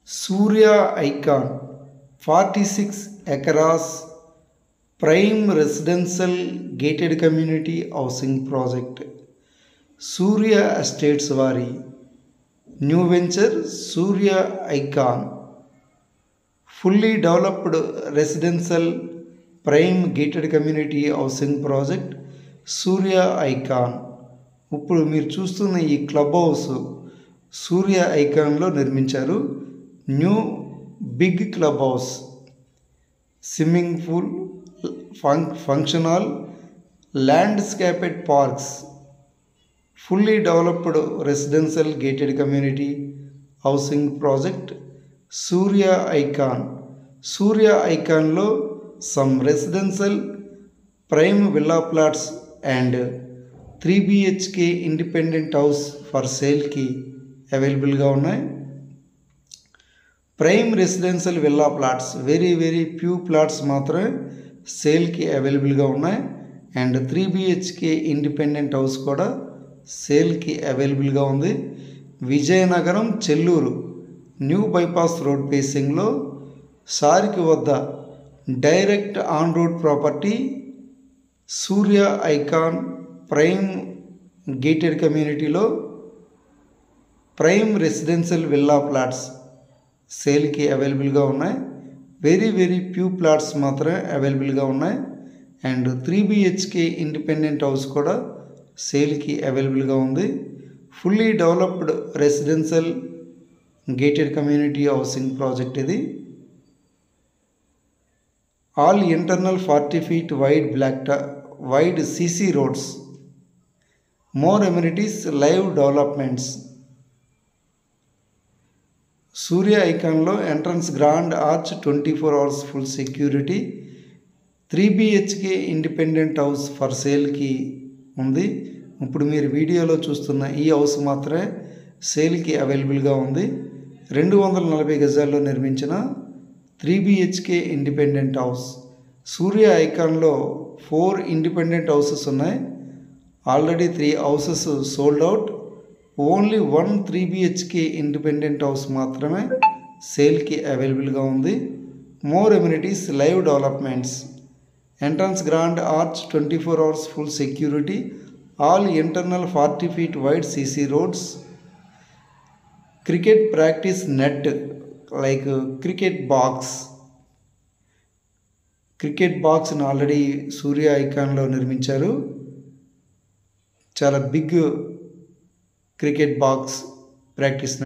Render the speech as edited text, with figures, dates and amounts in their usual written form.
Surya Icon 46 acres prime residential gated community housing project. Surya Estates వారి new venture Surya Icon fully developed residential prime gated community housing project Surya Icon. ఇప్పుడు మీరు చూస్తున్న ఈ club house Surya ఐకాన్లో నిర్మించారు. New big club house, swimming pool, function hall, landscaped parks, fully developed residential gated community housing project Surya Icon. Surya Icon lo some residential prime villa plots and 3 BHK independent house for sale ki available ga unnai. Prime residential villa plots very few plots matrame sale ki available ga unnai and 3 BHK independent house kuda సేల్కి అవైలబుల్గా ఉంది. Vizianagaram Chelluru new bypass road ఫేసింగ్లో సారికి వద్ద direct on road property Surya Icon prime gated కమ్యూనిటీలో prime residential villa plots సేల్కి అవైలబుల్గా ఉన్నాయి. వెరీ ఫ్యూ ప్లాట్స్ మాత్రమే అవైలబుల్గా ఉన్నాయి అండ్ 3 BHK ఇండిపెండెంట్ హౌస్ కూడా సేల్కి అవైలబుల్గా ఉంది. Fully developed residential gated community housing project ఇది. All internal 40 feet wide CC roads, more amenities, live developments. Surya ఐకాన్లో entrance grand arch, 24 hours full security, 3 BHK independent house for సేల్కి ఉంది. ఇప్పుడు మీరు వీడియోలో చూస్తున్న ఈ హౌస్ మాత్రమే సేల్కి అవైలబుల్గా ఉంది. 240 గజాల్లో నిర్మించిన 3 BHK ఇండిపెండెంట్ హౌస్. సూర్య ఐకాన్లో 4 ఇండిపెండెంట్ హౌసెస్ ఉన్నాయి. Already 3 houses sold out. Only 1 3 BHK independent house మాత్రమే సేల్కి అవైలబుల్గా ఉంది. More amenities, live developments. Entrance grand arch, 24 hours full security, all internal 40 feet wide CC roads, cricket practice net like cricket బాక్స్ని already Surya ఐకాన్లో నిర్మించారు. చాలా big cricket box practice